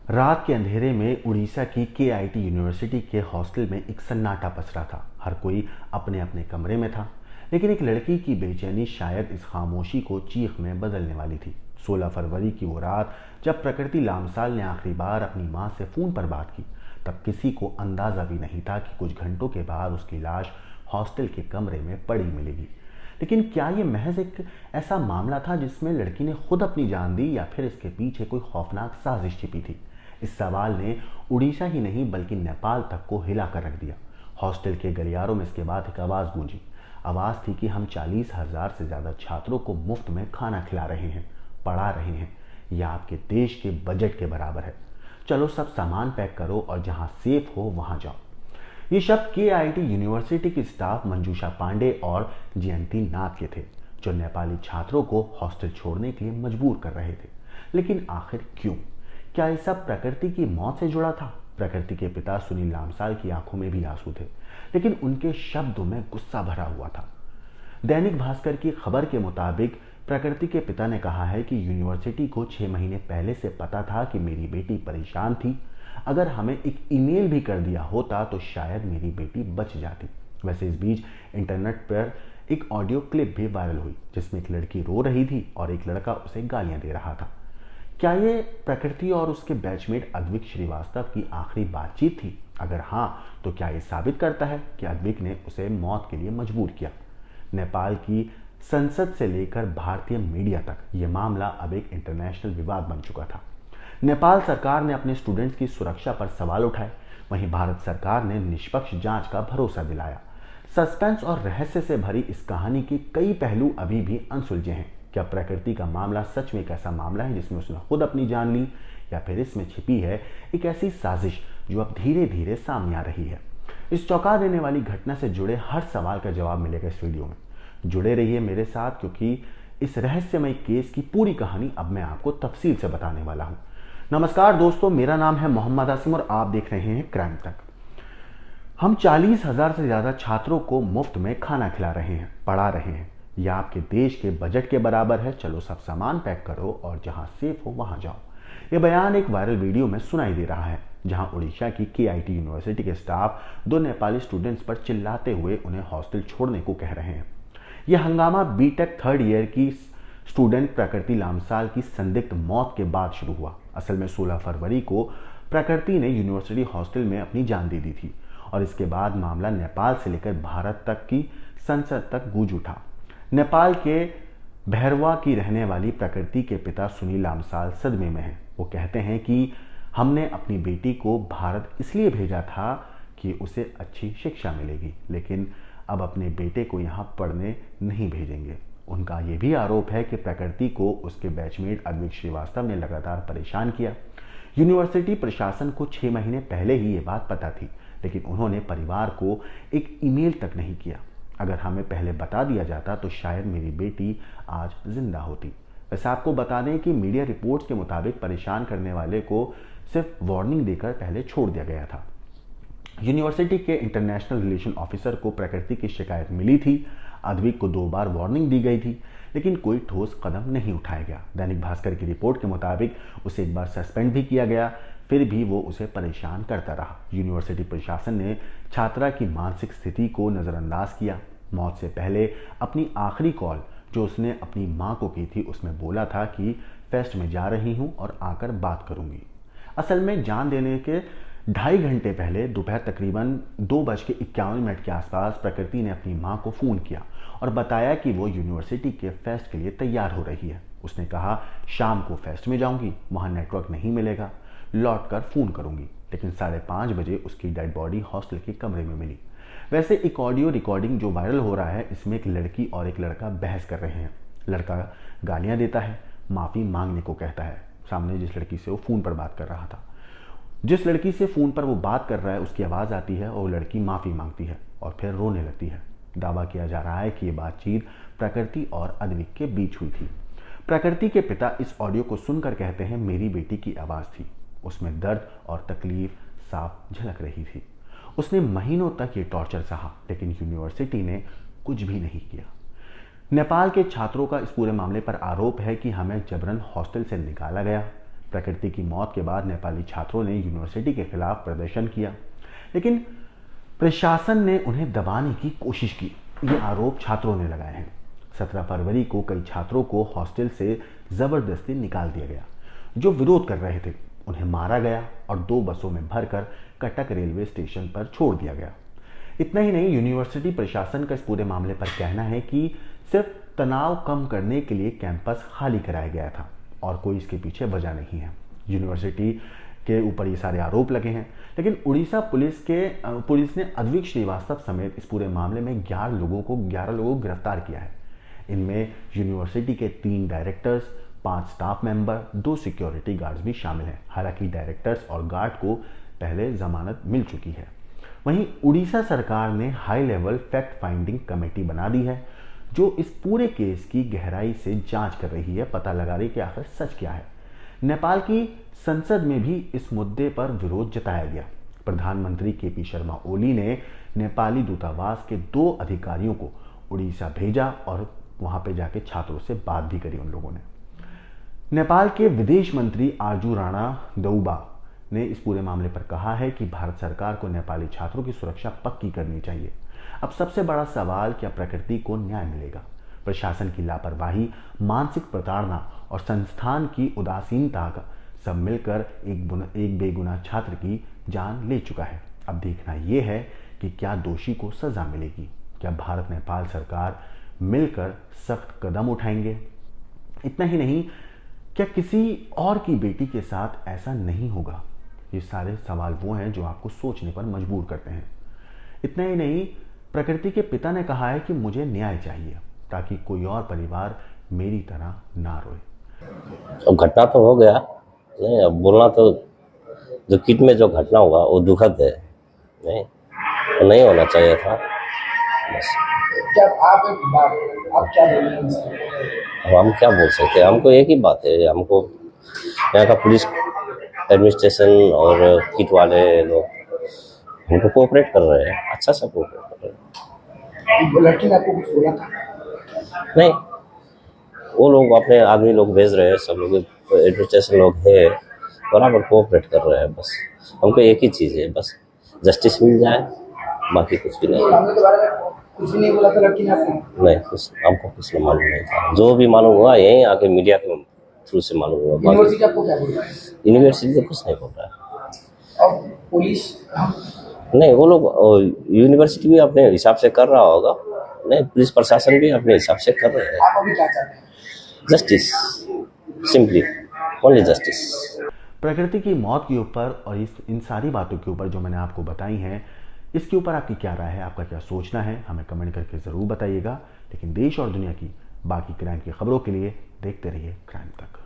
रात के अंधेरे में उड़ीसा की केआईटी यूनिवर्सिटी के हॉस्टल में एक सन्नाटा पसरा था। हर कोई अपने अपने कमरे में था, लेकिन एक लड़की की बेचैनी शायद इस खामोशी को चीख में बदलने वाली थी। 16 फरवरी की वो रात जब प्रकृति लामसाल ने आखिरी बार अपनी मां से फोन पर बात की, तब किसी को अंदाजा भी नहीं था कि कुछ घंटों के बाद उसकी लाश हॉस्टल के कमरे में पड़ी मिलेगी। लेकिन क्या ये महज एक ऐसा मामला था जिसमें लड़की ने खुद अपनी जान दी, या फिर इसके पीछे कोई खौफनाक साजिश छिपी थी? इस सवाल ने उड़ीसा ही नहीं बल्कि नेपाल तक को हिला कर रख दिया। हॉस्टल के गलियारों में इसके बाद एक आवाज़ गूंजी। आवाज़ थी कि हम 40,000 से ज़्यादा छात्रों को मुफ्त में खाना खिला रहे हैं, पढ़ा रहे हैं। यह आपके देश के बजट के बराबर है। चलो सब सामान पैक करो और जहां सेफ हो वहां जाओ। ये शब्द केआईटी यूनिवर्सिटी की स्टाफ मंजूषा पांडे और जयंती नाथ के थे, जो नेपाली छात्रों को हॉस्टल छोड़ने के लिए मजबूर कर रहे थे। लेकिन आखिर क्यों? क्या ये सब प्रकृति की मौत से जुड़ा था? प्रकृति के पिता सुनील लामसाल की आंखों में भी आंसू थे, लेकिन उनके शब्दों में गुस्सा भरा हुआ था। दैनिक भास्कर की खबर के मुताबिक प्रकृति के पिता ने कहा है कि यूनिवर्सिटी को 6 महीने पहले से पता था कि मेरी बेटी परेशान थी। अगर हमें एक ईमेल भी कर दिया होता तो शायद मेरी बेटी बच जाती। वैसे इस बीच इंटरनेट पर एक ऑडियो क्लिप भी वायरल हुई, जिसमें एक लड़की रो रही थी और एक लड़का उसे गालियां दे रहा था। क्या ये प्रकृति और उसके बैचमेट अद्विक श्रीवास्तव की आखिरी बातचीत थी? अगर हाँ, तो क्या ये साबित करता है कि अद्विक ने उसे मौत के लिए मजबूर किया? नेपाल की संसद से लेकर भारतीय मीडिया तक यह मामला अब एक इंटरनेशनल विवाद बन चुका था। नेपाल सरकार ने अपने स्टूडेंट्स की सुरक्षा पर सवाल उठाए, वहीं भारत सरकार ने निष्पक्ष जांच का भरोसा दिलाया। सस्पेंस और रहस्य से भरी इस कहानी के कई पहलू अभी भी अनसुलझे हैं। क्या प्रकृति का मामला सच में एक ऐसा मामला है जिसमें उसने खुद अपनी जान ली, या फिर इसमें छिपी है एक ऐसी साजिश जो अब धीरे धीरे सामने आ रही है? इस चौंका देने वाली घटना से जुड़े हर सवाल का जवाब मिलेगा इस वीडियो में। जुड़े रहिए मेरे साथ, क्योंकि इस रहस्यमय केस की पूरी कहानी अब मैं आपको तफसील से बताने वाला हूं। नमस्कार दोस्तों, मेरा नाम है मोहम्मद आसिम और आप देख रहे हैं क्राइम तक। हम 40,000 से ज्यादा छात्रों को मुफ्त में खाना खिला रहे हैं, पढ़ा रहे हैं। यह आपके देश के बजट के बराबर है। चलो सब सामान पैक करो और जहां सेफ हो वहां जाओ। यह बयान एक वायरल वीडियो में सुनाई दे रहा है, जहां उड़ीसा की केआईटी यूनिवर्सिटी के स्टाफ 2 नेपाली स्टूडेंट्स पर चिल्लाते हुए उन्हें हॉस्टल छोड़ने को कह रहे हैं। यह हंगामा बीटेक 3rd ईयर की स्टूडेंट प्रकृति लामसाल की संदिग्ध मौत के बाद शुरू हुआ। असल में 16 फरवरी को प्रकृति ने यूनिवर्सिटी हॉस्टल में अपनी जान दे दी थी, और इसके बाद मामला नेपाल से लेकर भारत तक की संसद तक गूंज उठा। नेपाल के भैरवा की रहने वाली प्रकृति के पिता सुनील लामसाल सदमे में हैं। वो कहते हैं कि हमने अपनी बेटी को भारत इसलिए भेजा था कि उसे अच्छी शिक्षा मिलेगी, लेकिन अब अपने बेटे को यहाँ पढ़ने नहीं भेजेंगे। उनका यह भी आरोप है कि प्रकृति को उसके बैचमेट अद्विक श्रीवास्तव ने लगातार परेशान किया। यूनिवर्सिटी प्रशासन को 6 महीने पहले ही ये बात पता थी, लेकिन उन्होंने परिवार को एक ईमेल तक नहीं किया। अगर हमें पहले बता दिया जाता तो शायद मेरी बेटी आज जिंदा होती। वैसे आपको बता दें कि मीडिया रिपोर्ट्स के मुताबिक परेशान करने वाले को सिर्फ वार्निंग देकर पहले छोड़ दिया गया था। यूनिवर्सिटी के इंटरनेशनल रिलेशन ऑफिसर को प्रकृति की शिकायत मिली थी। अद्विक को 2 बार वार्निंग दी गई थी, लेकिन कोई ठोस कदम नहीं उठाया गया। दैनिक भास्कर की रिपोर्ट के मुताबिक उसे एक बार सस्पेंड भी किया गया, फिर भी वो उसे परेशान करता रहा। यूनिवर्सिटी प्रशासन ने छात्रा की मानसिक स्थिति को नज़रअंदाज किया। मौत से पहले अपनी आखिरी कॉल जो उसने अपनी मां को की थी, उसमें बोला था कि फेस्ट में जा रही हूं और आकर बात करूंगी। असल में जान देने के 2.5 घंटे पहले दोपहर तकरीबन 2:51 के आसपास प्रकृति ने अपनी मां को फ़ोन किया और बताया कि वो यूनिवर्सिटी के फेस्ट के लिए तैयार हो रही है। उसने कहा शाम को फेस्ट में जाऊंगी, वहां नेटवर्क नहीं मिलेगा, लौट कर फ़ोन करूंगी। लेकिन 5:30 बजे उसकी डेड बॉडी हॉस्टल के कमरे में मिली। वैसे एक ऑडियो रिकॉर्डिंग जो वायरल हो रहा है, इसमें एक लड़की और एक लड़का बहस कर रहे हैं। लड़का गालियां देता है, माफ़ी मांगने को कहता है सामने जिस लड़की से वो फ़ोन पर बात कर रहा था। जिस लड़की से फ़ोन पर वो बात कर रहा है उसकी आवाज़ आती है और वो लड़की माफ़ी मांगती है और फिर रोने लगती है। दावा किया जा रहा है कि ये बातचीत प्रकृति और अद्विक के बीच हुई थी। प्रकृति के पिता इस ऑडियो को सुनकर कहते हैं मेरी बेटी की आवाज़ थी, उसमें दर्द और तकलीफ साफ झलक रही थी। उसने महीनों तक ये टॉर्चर सहा, लेकिन यूनिवर्सिटी ने कुछ भी नहीं किया। नेपाल के छात्रों का इस पूरे मामले पर आरोप है कि हमें जबरन हॉस्टल से निकाला गया, प्रकृति की मौत के बाद नेपाली छात्रों ने यूनिवर्सिटी के खिलाफ प्रदर्शन किया, लेकिन प्रशासन ने उन्हें दबाने की कोशिश की। ये आरोप छात्रों ने लगाए हैं। 17 फरवरी को कई छात्रों को हॉस्टल से जबरदस्ती निकाल दिया गया। जो विरोध कर रहे थे उन्हें मारा गया और 2 बसों में भरकर कटक रेलवे स्टेशन पर छोड़ दिया गया। इतना ही नहीं, यूनिवर्सिटी प्रशासन का इस पूरे मामले पर कहना है कि सिर्फ तनाव कम करने के लिए कैंपस खाली कराया गया था और कोई इसके पीछे वजह नहीं है। यूनिवर्सिटी के ऊपर ये सारे आरोप लगे हैं, लेकिन उड़ीसा पुलिस ने अद्विक श्रीवास्तव समेत इस पूरे मामले में 11 लोगों को गिरफ्तार किया है। इनमें यूनिवर्सिटी के 3 directors, 5 staff member, 2 security guards भी शामिल हैं। हालांकि डायरेक्टर्स और गार्ड को पहले जमानत मिल चुकी है। वहीं उड़ीसा सरकार ने high level fact finding committee बना दी है, जो इस पूरे केस की गहराई से जांच कर रही है, पता लगा रही कि आखिर सच क्या है। नेपाल की संसद में भी इस मुद्दे पर विरोध जताया गया। प्रधानमंत्री केपी शर्मा ओली ने नेपाली दूतावास के 2 अधिकारियों को उड़ीसा भेजा और वहां पे जाके छात्रों से बात भी करी उन लोगों ने। नेपाल के विदेश मंत्री आजू राणा दौबा ने इस पूरे मामले पर कहा है कि भारत सरकार को नेपाली छात्रों की सुरक्षा पक्की करनी चाहिए। अब सबसे बड़ा सवाल, क्या प्रकृति को न्याय मिलेगा? प्रशासन की लापरवाही, मानसिक प्रताड़ना और संस्थान की उदासीनता का सब मिलकर एक बेगुनाह छात्र की जान ले चुका है। अब देखना यह है कि क्या दोषी को सजा मिलेगी। क्या भारत नेपाल सरकार मिलकर सख्त कदम उठाएंगे? इतना ही नहीं, क्या किसी और की बेटी के साथ ऐसा नहीं होगा? ये सारे सवाल वो हैं जो आपको सोचने पर मजबूर करते हैं। इतना ही नहीं, प्रकृति के पिता ने कहा है कि मुझे न्याय चाहिए ताकि कोई और परिवार मेरी तरह ना रोए। अब घटना तो हो गया, नहीं अब बोलना तो, जो किट में जो घटना हुआ वो दुखद है, नहीं तो नहीं होना चाहिए था। बस क्या आप क्या बोलेंगे? अब हम क्या बोल सकते हैं? हमको एक ही बात है, हमको यहाँ का पुलिस एडमिनिस्ट्रेशन और किट वाले लोग हमको कोऑपरेट कर रहे हैं, अच्छा सा कोऑपरेट कर रहे हैं। लड़की ने आपको कुछ बोला था? नहीं, वो लोग अपने आदमी लोग भेज रहे हैं, सब लोग एडमिनिस्ट्रेशन लोग है, बराबर कोऑपरेट कर रहे हैं। बस हमको एक ही चीज़ है, बस जस्टिस मिल जाए, बाकी कुछ भी नहीं। मामले के बारे में कुछ भी नहीं बोला था लड़की ने आपको? नहीं, कुछ हमको कुछ मालूम नहीं था। जो भी मालूम हुआ यहीं आके मीडिया के थ्रू से मालूम हुआ। यूनिवर्सिटी आपको क्या बोल रहा है? यूनिवर्सिटी तो कुछ नहीं बोल रहा है। और पुलिस? नहीं, वो लोग यूनिवर्सिटी भी अपने हिसाब से कर रहा होगा, नहीं पुलिस प्रशासन भी अपने हिसाब से कर रहे हैं। आप अभी क्या चाहते हैं? Justice, simply only justice. प्रकृति की मौत के ऊपर और इन सारी बातों के ऊपर जो मैंने आपको बताई हैं, इसके ऊपर आपकी क्या राय है, आपका क्या सोचना है, हमें कमेंट करके ज़रूर बताइएगा। लेकिन देश और दुनिया की बाकी क्राइम की खबरों के लिए देखते रहिए क्राइम तक।